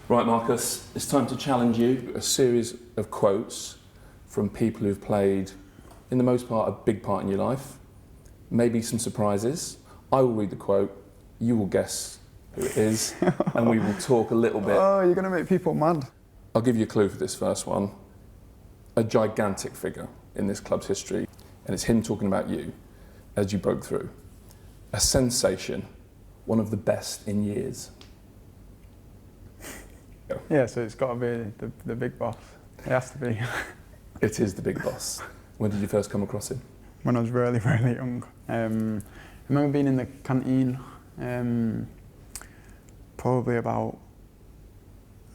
Right, Marcus, it's time to challenge you. A series of quotes from people who've played, in the most part, a big part in your life. Maybe some surprises. I will read the quote, you will guess who it is, and we will talk a little bit. Oh, you're going to make people mad. I'll give you a clue for this first one. A gigantic figure in this club's history, and it's him talking about you as you broke through. A sensation, one of the best in years. Yeah, so it's got to be the big boss. It has to be. It is the big boss. When did you first come across him? When I was really, really young. I remember being in the canteen, probably about,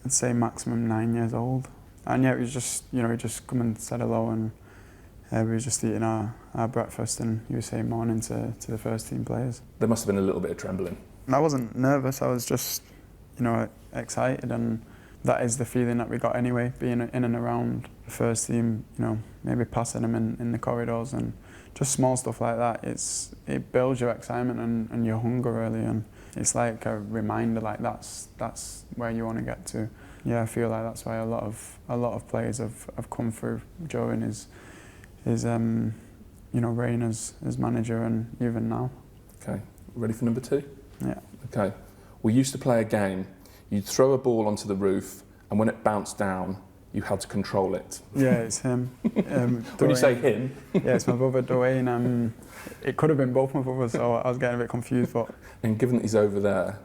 I'd say maximum 9 years old. And yeah, it was just, he just come and said hello, and we were just eating our breakfast, and he was saying morning to the first team players. There must have been a little bit of trembling. I wasn't nervous, I was just, excited, and that is the feeling that we got anyway, being in and around the first team, maybe passing them in the corridors and just small stuff like that. It builds your excitement and your hunger really, and it's like a reminder, like that's where you want to get to. Yeah, I feel like that's why a lot of players have come through during his reign as manager, and even now. Okay, ready for number 2? Yeah. Okay, we used to play a game. You'd throw a ball onto the roof, and when it bounced down, you had to control it. Yeah, it's him. When you say him? Yeah, it's my brother Dwayne. It could have been both my brothers, so I was getting a bit confused. But And given that he's over there,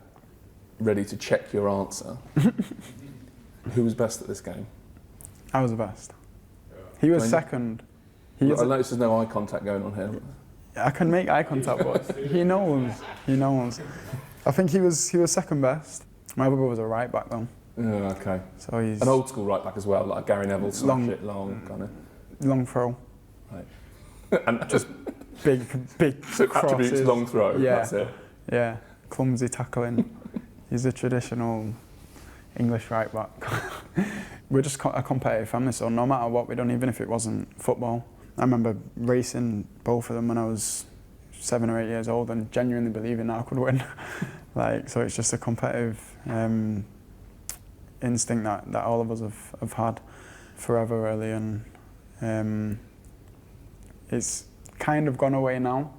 ready to check your answer, who was best at this game? I was the best. He was second. I noticed there's no eye contact going on here. I can make eye contact, but he knows. He knows. I think he was second best. My other brother was a right back though. Yeah, okay. So he's an old school right back as well, like Gary Neville, smash it long, kind of. Long throw. Right. And just big so crosses. Attributes long throw. Yeah. That's it. Yeah. Clumsy tackling. He's a traditional English right back. We're just a competitive family, so no matter what we done, even if it wasn't football. I remember racing both of them when I was 7 or 8 years old, and genuinely believing that I could win. So it's just a competitive instinct that all of us have had forever really, and it's kind of gone away now,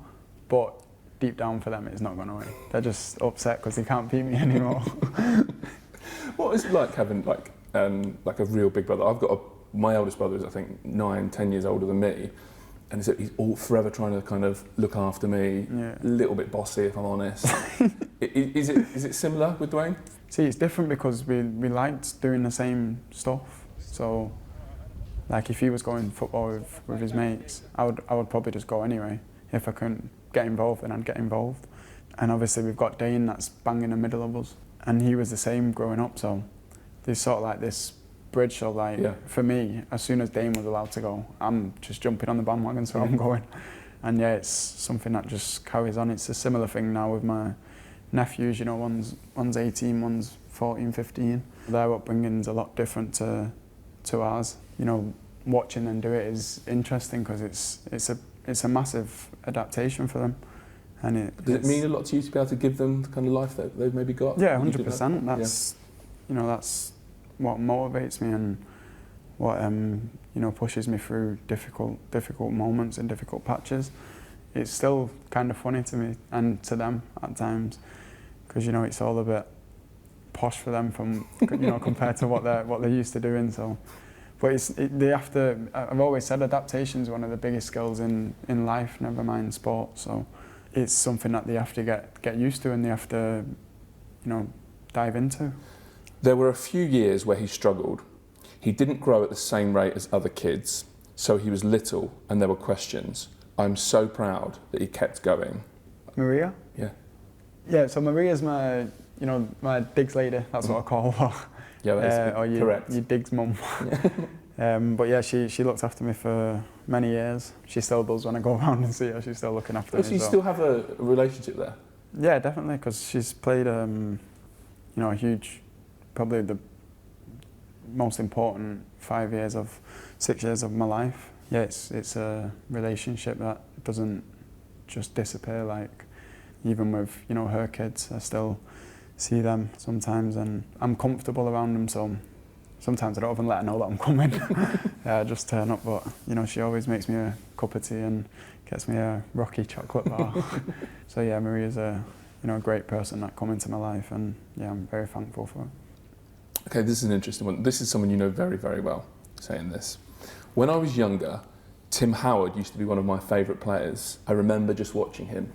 but deep down for them it's not gone away. They're just upset because they can't beat me anymore. What is it like having like a real big brother? My eldest brother is, I think, 9, 10 years older than me, and he's all forever trying to kind of look after me. Yeah. A little bit bossy, if I'm honest. Is it similar with Dwayne? See, it's different because we liked doing the same stuff. So, like if he was going football with his mates, I would probably just go anyway. If I couldn't get involved, then I'd get involved. And obviously we've got Dane that's bang in the middle of us, and he was the same growing up. So there's sort of like this bridge. So for me, as soon as Dane was allowed to go, I'm just jumping on the bandwagon, so I'm going. And yeah, it's something that just carries on. It's a similar thing now with my nephews, one's 18, one's 14, 15. Their upbringing's a lot different to ours. Watching them do it is interesting because it's a massive adaptation for them. And does it mean a lot to you to be able to give them the kind of life that they've maybe got? Yeah, 100%. That's what motivates me, and what pushes me through difficult moments and difficult patches. It's still kind of funny to me and to them at times, because it's all a bit posh for them from compared to what they're used to doing. So, but I've always said adaptation is one of the biggest skills in life, never mind sport. So it's something that they have to get used to, and they have to dive into. There were a few years where he struggled. He didn't grow at the same rate as other kids, so he was little and there were questions. I'm so proud that he kept going. Maria? Yeah. Yeah, so Maria's my digs lady, that's what I call her. Yeah, that's correct. Your digs mum. But yeah, she looked after me for many years. She still does when I go around and see her, she's still looking after me. So you still have a relationship there? Yeah, definitely, because she's played a huge, probably the most important 6 years of my life. Yeah, it's a relationship that doesn't just disappear. Like even with her kids, I still see them sometimes, and I'm comfortable around them, so sometimes I don't even let her know that I'm coming. I just turn up, but you know, she always makes me a cup of tea and gets me a Rocky chocolate bar. So yeah, Maria's a great person that come into my life, and yeah, I'm very thankful for it. Okay, this is an interesting one. This is someone you know very, very well, saying this. When I was younger, Tim Howard used to be one of my favourite players. I remember just watching him.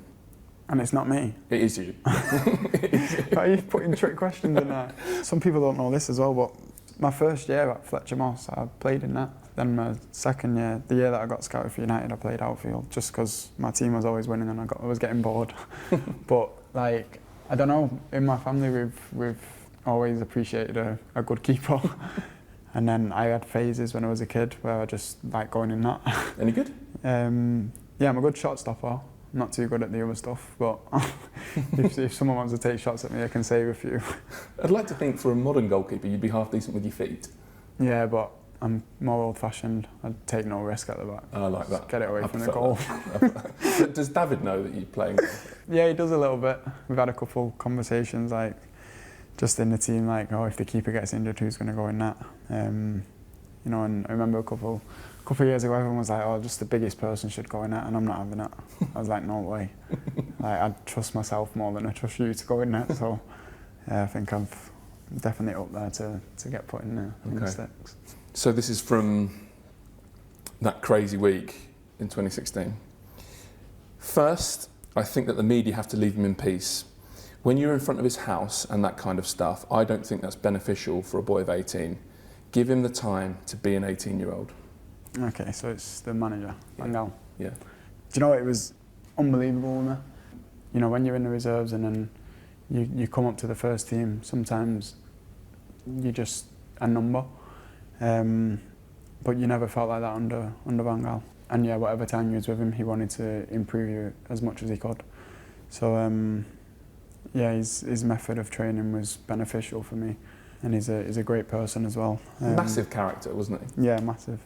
And it's not me. It is you. Why are you putting trick questions in there? Some people don't know this as well, but my first year at Fletcher Moss, I played in that. Then my second year, the year that I got scouted for United, I played outfield just because my team was always winning and I was getting bored. But like, I don't know, in my family we've always appreciated a good keeper. And then I had phases when I was a kid where I just like going in that. Any good? Yeah, I'm a good shot stopper. Not too good at the other stuff, but if someone wants to take shots at me, I can save a few. I'd like to think for a modern goalkeeper, you'd be half decent with your feet. Yeah, but I'm more old-fashioned. I'd take no risk at the back. I like that. Just get it away from the goal. Does David know that you're playing? Yeah, he does a little bit. We've had a couple conversations, like just in the team, like, oh, if the keeper gets injured, who's going to go in that? You know, and I remember a couple of years ago, everyone was like, oh, just the biggest person should go in that, and I'm not having it. I was like, no way. Like, I trust myself more than I trust you to go in that, so yeah, I think I'm definitely up there to get put in the sticks. So this is from that crazy week in 2016. First, I think that the media have to leave him in peace. When you're in front of his house and that kind of stuff, I don't think that's beneficial for a boy of 18. Give him the time to be an 18-year-old. Okay, so it's the manager, Gaal. Yeah. Do you know, it was unbelievable with me. You know, when you're in the reserves and then you come up to the first team, sometimes you're just a number. But you never felt like that under Van Gaal. And yeah, whatever time you was with him, he wanted to improve you as much as he could. So yeah, his method of training was beneficial for me, and he's a great person as well. Massive character, wasn't he? Yeah, massive.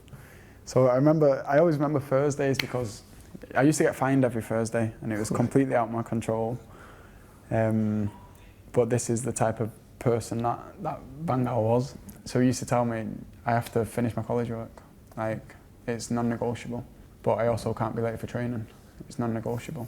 So I always remember Thursdays because I used to get fined every Thursday, and it was completely out of my control. But this is the type of person that Van Gaal was. So he used to tell me I have to finish my college work. Like, it's non-negotiable. But I also can't be late for training. It's non-negotiable.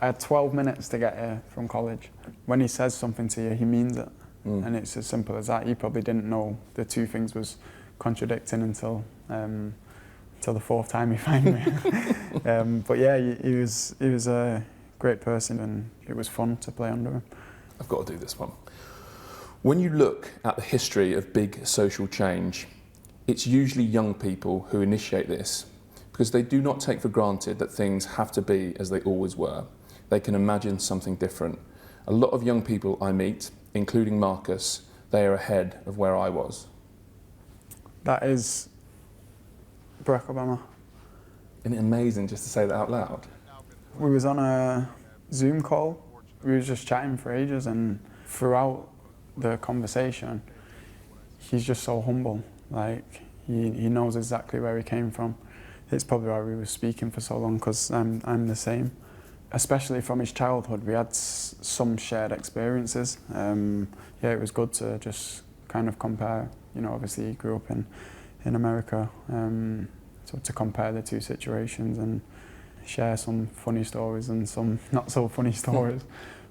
I had 12 minutes to get here from college. When he says something to you, he means it. And it's as simple as that. He probably didn't know the two things was contradicting until the fourth time he fined me. But yeah, he was a great person, and it was fun to play under him. I've got to do this one. When you look at the history of big social change, it's usually young people who initiate this because they do not take for granted that things have to be as they always were. They can imagine something different. A lot of young people I meet, including Marcus, they are ahead of where I was. That is Barack Obama. Isn't it amazing just to say that out loud? We was on a Zoom call. We was just chatting for ages, and throughout the conversation, he's just so humble. Like, he knows exactly where he came from. It's probably why we were speaking for so long, because I'm the same. Especially from his childhood, we had some shared experiences. Yeah, it was good to just kind of compare. You know, obviously he grew up in America, so to compare the two situations and share some funny stories and some not so funny stories.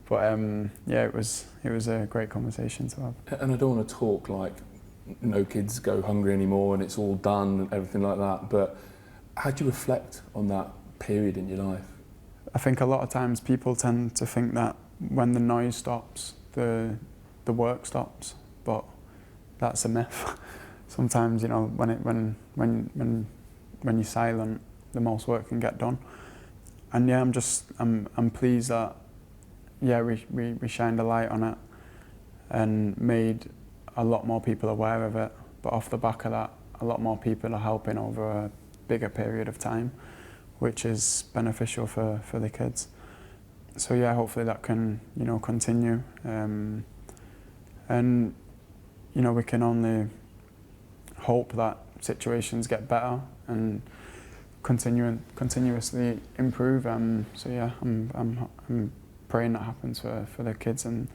But yeah, it was a great conversation to have. And I don't want to talk like no kids go hungry anymore and it's all done and everything like that, but how do you reflect on that period in your life? I think a lot of times people tend to think that when the noise stops, the work stops, but that's a myth. Sometimes, you know, when you're silent, the most work can get done. And yeah, I'm pleased that we shined a light on it and made a lot more people aware of it. But off the back of that, a lot more people are helping over a bigger period of time, which is beneficial for the kids. So yeah, hopefully that can, you know, continue. And you know, we can only hope that situations get better and continuously improve. So yeah, I'm praying that happens for the kids and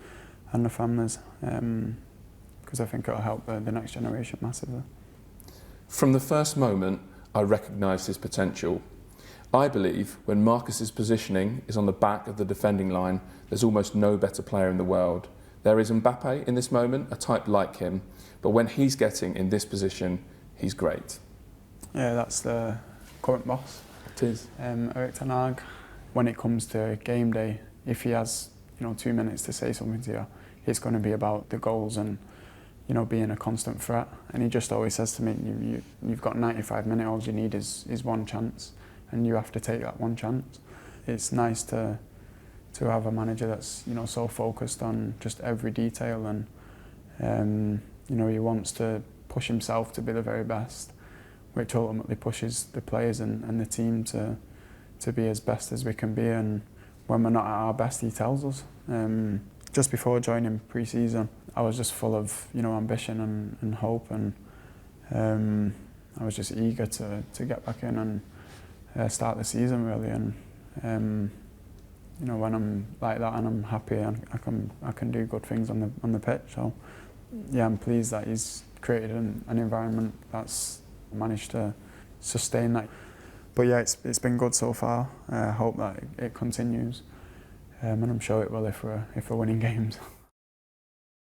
and the families, because I think it'll help the next generation massively. From the first moment, I recognised his potential. I believe when Marcus's positioning is on the back of the defending line, there's almost no better player in the world. There is Mbappe in this moment, a type like him, but when he's getting in this position, he's great. Yeah, that's the current boss. It is. Ten Hag. When it comes to game day, if he has 2 minutes to say something to you, it's going to be about the goals and being a constant threat. And he just always says to me, you've got 95 minutes, all you need is one chance, and you have to take that one chance. It's nice to have a manager that's so focused on just every detail, and he wants to push himself to be the very best, which ultimately pushes the players and the team to be as best as we can be. And when we're not at our best, he tells us. Just before joining pre-season, I was just full of ambition and hope, and I was just eager to get back in and start the season really. And when I'm like that and I'm happy, I can do good things on the pitch. So yeah, I'm pleased that he's created an environment that's managed to sustain that. But yeah, it's been good so far. I hope that it continues, and I'm sure it will if we're winning games.